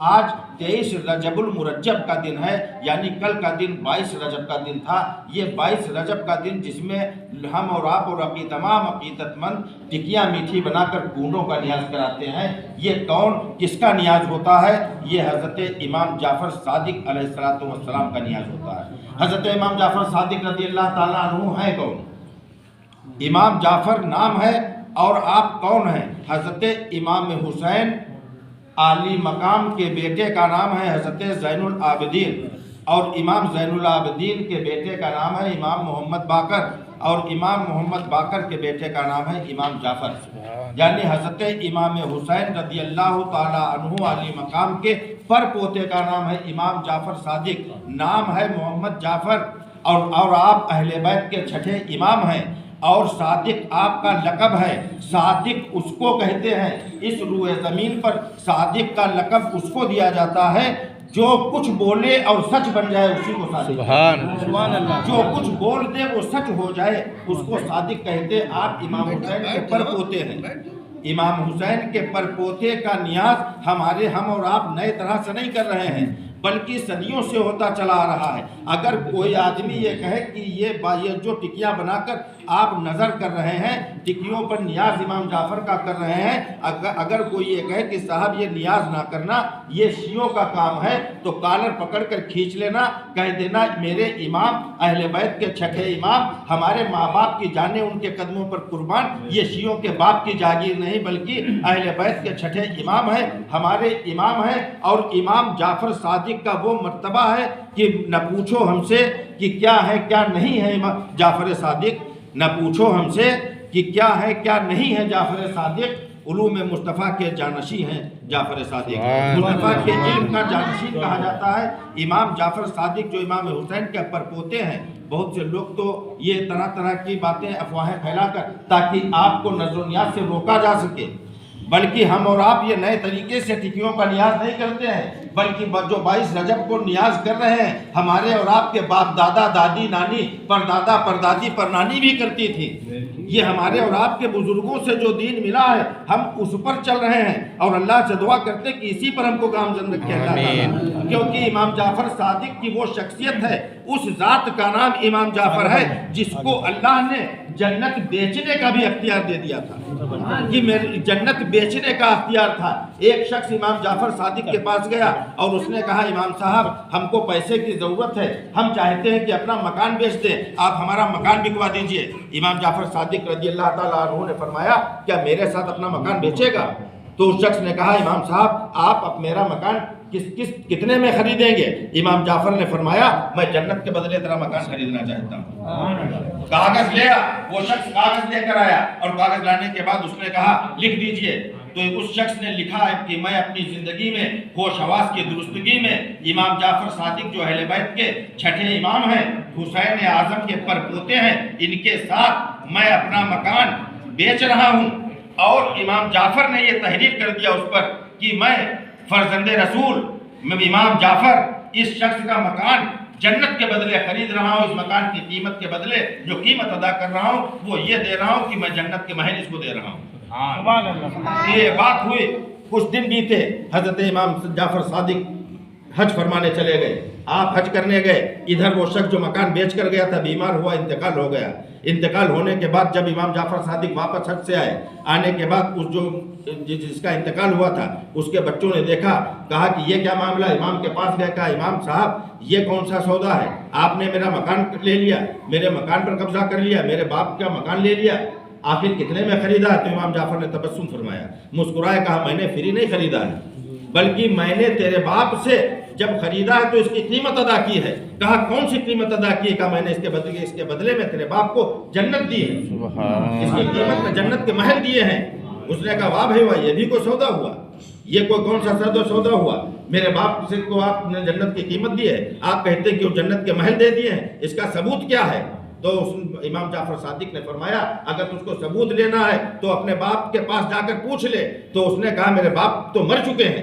آج 23 رجب المرجب کا دن ہے، یعنی کل کا دن 22 رجب کا دن تھا۔ یہ 22 رجب کا دن جس میں ہم اور آپ اور تمام عقیدت مند ٹکیاں میٹھی بنا کر کنڈوں کا نیاز کراتے ہیں، یہ کون کس کا نیاز ہوتا ہے؟ یہ حضرت امام جعفر صادق علیہ السلام کا نیاز ہوتا ہے۔ حضرت امام جعفر صادق رضی اللہ تعالیٰ عنہ ہیں کون؟ امام جعفر نام ہے، اور آپ کون ہیں؟ حضرت امام حسین عالی مقام کے بیٹے کا نام ہے حضرت زین العابدین، اور امام زین العابدین کے بیٹے کا نام ہے امام محمد باقر، اور امام محمد باقر کے بیٹے کا نام ہے امام جعفر، یعنی حضرت امام حسین رضی اللہ تعالی عنہ عالی مقام کے پر پوتے کا نام ہے امام جعفر صادق، نام ہے محمد جعفر، اور آپ اہل بیت کے چھٹے امام ہیں، اور صادق آپ کا لقب ہے۔ صادق اس کو کہتے ہیں، اس روئے زمین پر صادق کا لقب اس کو دیا جاتا ہے جو کچھ بولے اور سچ بن جائے، اسی کو صادق۔ سبحان اللہ۔ جو کچھ بول دے وہ سچ ہو جائے، اس کو صادق کہتے۔ آپ امام حسین کے پر پوتے ہیں، امام حسین کے پر پوتے کا نیاز ہم اور آپ نئے طرح سے نہیں کر رہے ہیں، بلکہ صدیوں سے ہوتا چلا آ رہا ہے۔ اگر کوئی آدمی یہ کہے کہ یہ جو ٹکیاں بنا کر آپ نظر کر رہے ہیں، ٹکیوں پر نیاز امام جعفر کا کر رہے ہیں، اگر کوئی یہ کہے کہ صاحب یہ نیاز نہ کرنا یہ شیعوں کا کام ہے، تو کالر پکڑ کر کھینچ لینا، کہہ دینا میرے امام اہل بیت کے چھٹے امام، ہمارے ماں باپ کی جانیں ان کے قدموں پر قربان، یہ شیعوں کے باپ کی جاگیر نہیں بلکہ اہل بیت کے چھٹے امام ہیں، ہمارے امام ہیں۔ اور امام جعفر صادق کا وہ مرتبہ ہے کہ نہ پوچھو ہم سے کہ کیا ہے کیا نہیں ہے جعفر صادق، نہ پوچھو ہم سے کہ کیا ہے کیا نہیں ہے جعفر صادق۔ علوم مصطفیٰ کے جانشین ہیں جعفر صادق، مصطفیٰ کے علم کا جانشین کہا جاتا ہے امام جعفر صادق، جو امام حسین کے پر پوتے ہیں۔ بہت سے لوگ تو یہ طرح طرح کی باتیں افواہیں پھیلا کر تاکہ آپ کو نظر و نیاز سے روکا جا سکے، بلکہ ہم اور آپ یہ نئے طریقے سے ٹکیوں کا نیاز نہیں کرتے ہیں، بلکہ جو 22 رجب کو نیاز کر رہے ہیں، ہمارے اور آپ کے باپ دادا دادی نانی پردادا پردادی پرنانی بھی کرتی تھی۔ یہ ہمارے اور آپ کے بزرگوں سے جو دین ملا ہے ہم اس پر چل رہے ہیں، اور اللہ سے دعا کرتے کہ اسی پر ہم کو گامزن رکھے اللہ تعالیٰ، کیونکہ امام جعفر صادق کی وہ شخصیت ہے، اس ذات کا نام امام جعفر ہے جس کو اللہ نے جنت بیچنے کا بھی اختیار دے دیا تھا، کہ میری جنت بیچنے کا اختیار تھا۔ ایک شخص امام جعفر صادق کے پاس گیا اور اس نے کہا امام صاحب ہم کو پیسے کی ضرورت ہے، ہم چاہتے ہیں کہ اپنا مکان بیچ دیں، آپ ہمارا مکان بکوا دیجئے۔ امام جعفر صادق رضی اللہ تعالیٰ عنہ نے فرمایا کیا میرے ساتھ اپنا مکان بیچے گا؟ تو اس شخص نے کہا امام صاحب آپ میرا مکان کتنے میں خریدیں گے؟ امام جعفر نے فرمایا میں جنت کے بدلے تیرا مکان خریدنا چاہتا ہوں۔ کاغذ لیا، وہ شخص کاغذ لے کر آیا، اور کاغذ لانے کے بعد اس نے کہا لکھ دیجئے۔ تو اس شخص نے لکھا ہے کہ میں اپنی زندگی میں ہوش حواس کی درستگی میں امام جعفر صادق جو اہل بیت کے چھٹے امام ہیں، حسین اعظم کے پر پوتے ہیں، ان کے ساتھ میں اپنا مکان بیچ رہا ہوں۔ اور امام جعفر نے یہ تحریر کر دیا اس پر کہ میں فرزند رسول میں امام جعفر اس شخص کا مکان جنت کے بدلے خرید رہا ہوں، اس مکان کی قیمت کے بدلے جو قیمت ادا کر رہا ہوں وہ یہ دے رہا ہوں کہ میں جنت کے محل اس کو دے رہا ہوں۔ یہ بات ہوئی، کچھ دن بیتے، حضرت امام جعفر صادق حج فرمانے چلے گئے۔ آپ حج کرنے گئے، ادھر وہ شخص جو مکان بیچ کر گیا تھا بیمار ہوا، انتقال ہو گیا۔ انتقال ہونے کے بعد جب امام جعفر صادق واپس حج سے آئے، آنے کے بعد جس کا انتقال ہوا تھا اس کے بچوں نے دیکھا، کہا کہ یہ کیا معاملہ؟ امام کے پاس گئے، کہا امام صاحب یہ کون سا سودا ہے؟ آپ نے میرا مکان لے لیا، میرے مکان پر قبضہ کر لیا، میرے باپ کا مکان لے لیا، آخر کتنے میں خریدا ہے؟ تو امام جعفر نے تبسم فرمایا، مسکرائے، کہا میں نے فری نہیں خریدا ہے، بلکہ میں نے تیرے باپ سے جب خریدا ہے تو اس کی قیمت ادا کی ہے۔ کہا کون سی قیمت ادا کی ہے؟ کہا میں نے اس کے بدلے میں تیرے باپ کو جنت دی ہے، اس کی قیمت میں جنت کے محل دیے ہیں۔ اس نے کہا واہ بھائی واہ، یہ بھی کوئی سودا ہوا؟ یہ کوئی کون سا سودا ہوا؟ میرے باپ سے کو آپ نے جنت کی قیمت دی ہے، آپ کہتے ہیں کہ وہ جنت کے محل دے دیے ہیں، اس کا ثبوت کیا ہے؟ تو امام جعفر صادق نے فرمایا اگر تجھ کو ثبوت لینا ہے تو اپنے باپ کے پاس جا کر پوچھ لے۔ تو اس نے کہا میرے باپ تو مر چکے ہیں،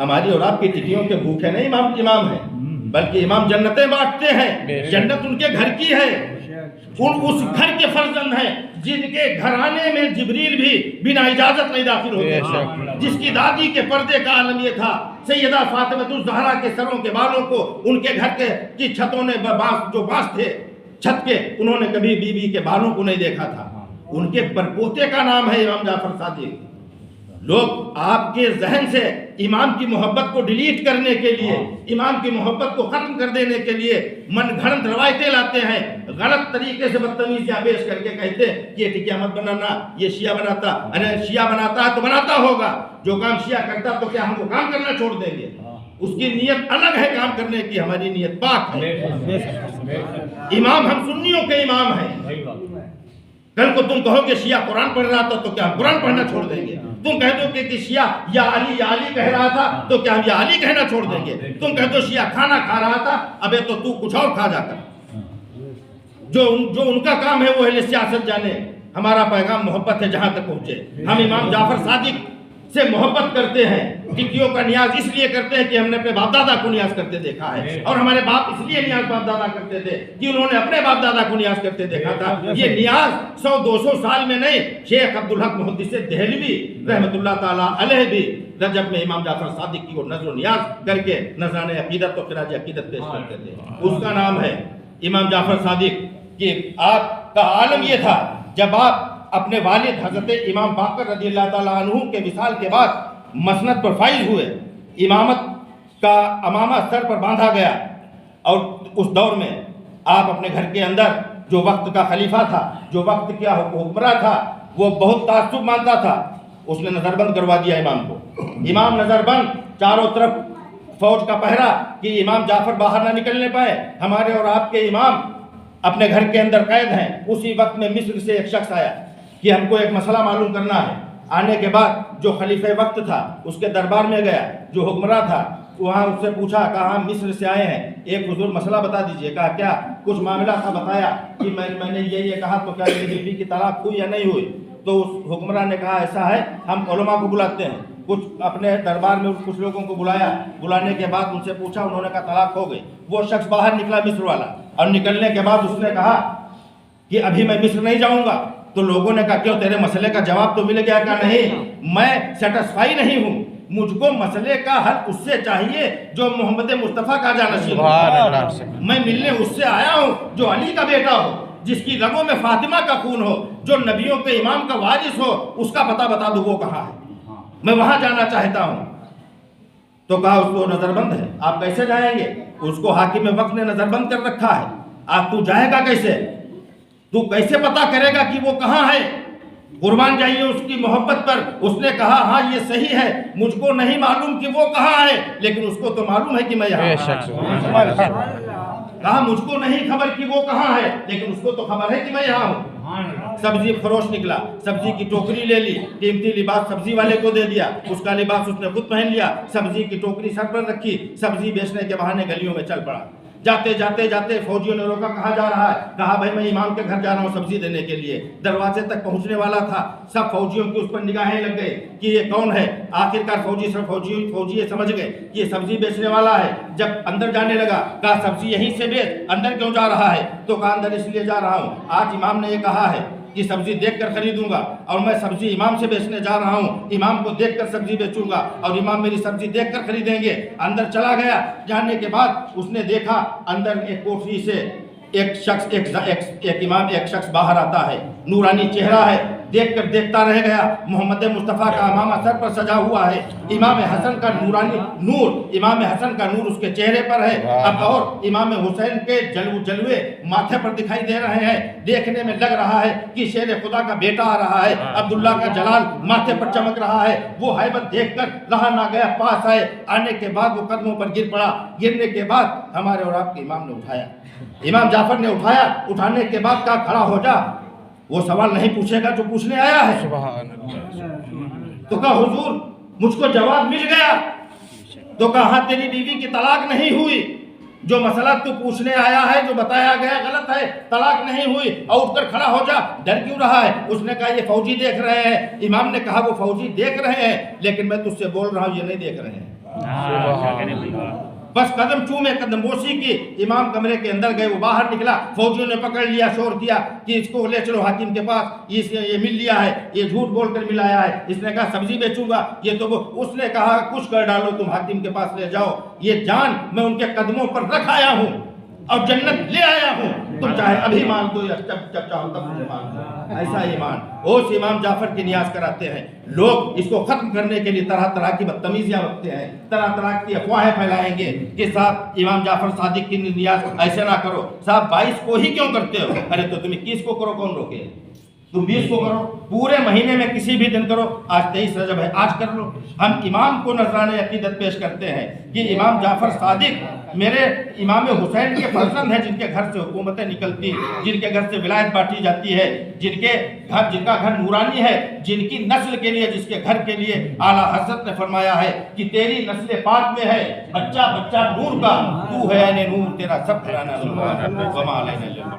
ہماری اور آپ کی ٹکیوں کے بھوکے نہیں امام ہیں، بلکہ امام جنتیں بانٹتے ہیں، جنت ان کے گھر کی ہے، اس گھر کے فرزند ہیں جن کے گھرانے میں جبریل بھی بنا اجازت نہیں داخل ہوتے تھے، جس کی دادی کے پردے کا عالم یہ تھا سیدہ فاطمہ الزہرا کے سروں کے بالوں کو ان کے گھر کی چھتوں نے جو باس تھے چھت کے، انہوں نے کبھی بیوی کے بالوں کو نہیں دیکھا تھا. ان کے پرپوتے کا نام ہے امام جعفر صادق. لوگ آپ کے ذہن سے امام کی محبت کو ڈیلیٹ کرنے کے لیے، امام کی محبت کو ختم کر دینے کے لیے من گھڑنت روایتیں لاتے ہیں، غلط طریقے سے بدتمیزیاں پیش کر کے کہتے ہیں کہ یہ ٹکیا مت بنانا، یہ شیعہ بناتا. ارے شیعہ بناتا ہے تو بناتا ہوگا، جو کام شیعہ کرتا تو کیا ہم وہ کام کرنا چھوڑ دیں گے؟ اس کی نیت الگ ہے کام کرنے کی، ہماری نیت پاک ہے. امام ہم سنیوں کے امام ہیں. کل کو تم کہو کہ شیعہ قرآن پڑھ رہا تھا تو کیا ہم قرآن پڑھنا چھوڑ دیں گے؟ تم کہہ دو کہ شیعہ یا علی کہہ رہا تھا تو کیا ہم یا علی کہنا چھوڑ دیں گے؟ تم کہہ دو شیعہ کھانا کھا رہا تھا، ابے تو کچھ اور کھا جا کر. جو ان کا کام ہے وہ اہل سیاست جانے. ہمارا پیغام محبت ہے جہاں تک پہنچے. ہم امام جعفر صادق سے محبت کرتے ہیں. ٹکیوں کا نیاز اس لیے کرتے ہیں کہ ہم نے اپنے باپ دادا کو نیاز کرتے دیکھا ہے، اور ہمارے باپ اس لیے نیاز باپ دادا کرتے تھے کہ انہوں نے اپنے باپ دادا کو نیاز کرتے دیکھا تھا. یہ نیاز 100-200 سال میں نہیں. شیخ عبدالحق محدث دہلوی رحمۃ اللہ تعالیٰ علیہ بھی رجب میں امام جعفر صادق کی نظر و نیاز کر کے نذرانِ عقیدت و خراج عقیدت پیش کرتے تھے. اس کا نام ہے امام جعفر صادق. کہ آپ کا عالم یہ تھا جب آپ اپنے والد حضرت امام باقر رضی اللہ تعالیٰ عنہ کے وصال کے بعد مسند پر فائز ہوئے، امامت کا امامہ سر پر باندھا گیا، اور اس دور میں آپ اپنے گھر کے اندر جو وقت کا خلیفہ تھا، جو وقت کا حکمراں تھا، وہ بہت تعصب مانتا تھا. اس نے نظر بند کروا دیا امام کو. امام نظر بند، چاروں طرف فوج کا پہرا کہ امام جعفر باہر نہ نکلنے پائے. ہمارے اور آپ کے امام اپنے گھر کے اندر قید ہیں. اسی وقت میں مصر سے ایک شخص آیا کہ ہم کو ایک مسئلہ معلوم کرنا ہے. آنے کے بعد جو خلیفہ وقت تھا اس کے دربار میں گیا، جو حکمراں تھا وہاں اس سے پوچھا، کہا ہم مصر سے آئے ہیں، ایک حضور مسئلہ بتا دیجئے. کہا کیا؟ کچھ معاملہ تھا. بتایا کہ میں نے یہ کہا تو کیا میری بیوی کی طلاق ہوئی یا نہیں ہوئی؟ تو اس حکمراں نے کہا ایسا ہے، ہم علماء کو بلاتے ہیں. کچھ اپنے دربار میں کچھ لوگوں کو بلایا. بلانے کے بعد ان سے پوچھا، انہوں نے کہا طلاق ہو گئی. وہ شخص باہر نکلا مصر والا، اور نکلنے کے بعد اس نے کہا کہ ابھی میں مصر نہیں جاؤں گا. تو لوگوں نے کہا کیوں؟ تیرے مسئلے کا جواب تو مل گیا. کہا نہیں، میں سیٹسفائی نہیں ہوں. مجھ کو مسئلے کا حل اس سے چاہیے جو محمد مصطفیٰ کا جانشین ہو. میں ملنے اس سے آیا ہوں جو علی کا بیٹا ہو، جس کی رگوں میں فاطمہ کا خون ہو، جو نبیوں کے امام کا وارث ہو. اس کا پتہ بتا دو وہ کہاں ہے، میں وہاں جانا چاہتا ہوں. تو کہا اس کو نظر بند ہے، آپ کیسے جائیں گے؟ اس کو حاکم وقت نے نظر بند کر رکھا ہے. آپ تو جائے گا کیسے؟ تو کیسے پتا کرے گا کہ وہ کہاں ہے؟ قربان جائیے اس کی محبت پر. اس نے کہا ہاں یہ صحیح ہے، مجھ کو نہیں معلوم کہ وہ کہاں ہے، لیکن اس کو تو معلوم ہے کہ میں یہاں. کہا مجھ کو نہیں خبر کہ وہ کہاں ہے، لیکن اس کو تو خبر ہے کہ میں یہاں ہوں. سبزی فروش نکلا، سبزی کی ٹوکری لے لی، قیمتی لباس سبزی والے کو دے دیا. اس کا لباس اس نے خود پہن لیا، سبزی کی ٹوکری سر پر رکھی، سبزی بیچنے کے بہانے گلیوں میں چل پڑا. جاتے جاتے فوجیوں نے روکا، کہاں جا رہا ہے؟ کہا بھائی میں امام کے گھر جا رہا ہوں سبزی دینے کے لیے. دروازے تک پہنچنے والا تھا، سب فوجیوں کی اس پر نگاہیں لگ گئی کہ یہ کون ہے. آخرکار فوجی یہ سمجھ گئے کہ یہ سبزی بیچنے والا ہے. جب اندر جانے لگا کہا سبزی یہیں سے بیچ، اندر کیوں جا رہا ہے؟ تو کہا اندر اس لیے جا رہا ہوں، آج امام نے یہ کہا ہے کہ سبزی دیکھ کر خریدوں گا، اور میں سبزی امام سے بیچنے جا رہا ہوں. امام کو دیکھ کر سبزی بیچوں گا اور امام میری سبزی دیکھ کر خریدیں گے. اندر چلا گیا. جانے کے بعد اس نے دیکھا اندر ایک کوٹری سے ایک شخص باہر آتا ہے، نورانی چہرہ ہے. دیکھ کر دیکھتا رہ گیا. محمد مصطفیٰ کا امامہ سر پر سجا ہوا ہے، امام حسن کا نورانی نور، امام حسن کا نور اس کے چہرے پر ہے. اب اور امام حسین کے جلوے ماتھے پر دکھائی دے رہے ہیں. دیکھنے میں لگ رہا ہے کہ شیر خدا کا بیٹا آ رہا ہے. عبداللہ کا جلال ماتھے پر چمک رہا ہے. وہ ہیبت دیکھ کر رہا نہ گیا، پاس آئے. آنے کے بعد وہ قدموں پر گر پڑا. گرنے کے بعد ہمارے اور آپ کے امام نے اٹھایا، امام جعفر نے اٹھایا. اٹھانے کے بعد کہا کھڑا ہو جا، وہ سوال نہیں پوچھے گا جو پوچھنے آیا ہے. تو کہا حضور مجھ کو جواب مل گیا. تو کہا ہاں تیری بیوی کی طلاق نہیں ہوئی، جو مسئلہ تو پوچھنے آیا ہے جو بتایا گیا غلط ہے، طلاق نہیں ہوئی. اور اٹھ کر کھڑا ہو جا، ڈر کیوں رہا ہے؟ اس نے کہا یہ فوجی دیکھ رہے ہیں. امام نے کہا وہ فوجی دیکھ رہے ہیں، لیکن میں تجھ سے بول رہا ہوں یہ نہیں دیکھ رہے ہیں. بس قدم چومے قدم بوسی کی، امام کمرے کے اندر گئے، وہ باہر نکلا، فوجیوں نے پکڑ لیا، شور کیا کہ اس کو لے چلو حاکم کے پاس، یہ مل لیا ہے، یہ جھوٹ بول کر ملایا ہے، اس نے کہا سبزی بیچوں گا، یہ تو اس نے کہا کچھ کر ڈالو، تم حاکم کے پاس لے جاؤ، یہ جان میں ان کے قدموں پر رکھ آیا ہوں اور جنت لے آیا ہوں، تم چاہے ابھی مان دو یا جب چاہو تب مجھے مان دو۔ ایسا ایمان اس امام جعفر کی نیاز کراتے ہیں۔ لوگ اس کو ختم کرنے کے لیے طرح طرح کی بدتمیزیاں رکھتے ہیں، طرح طرح کی افواہیں پھیلائیں گے کہ صاحب امام جعفر صادق کی نیاز ایسے نہ کرو، صاحب 22 کو ہی کیوں کرتے ہو؟ ارے تو تم 21 کو کرو، کون روکے؟ تم 20 کو کرو، پورے مہینے میں کسی بھی دن کرو، آج 23 رجب ہے، آج کر لو۔ ہم امام کو نذرانہ عقیدت پیش کرتے ہیں کہ امام جعفر صادق میرے امام حسین کے فرزند ہیں، جن کے گھر سے حکومتیں نکلتی، جن کے گھر سے ولایت بانٹی جاتی ہے، جن کا گھر نورانی ہے، جن کی نسل کے لیے، جس کے گھر کے لیے اعلیٰ حضرت نے فرمایا ہے کہ تیری نسل پاک میں ہے بچہ بچہ نور کا، تو ہے نور، تیرا سب گھرانہ نور۔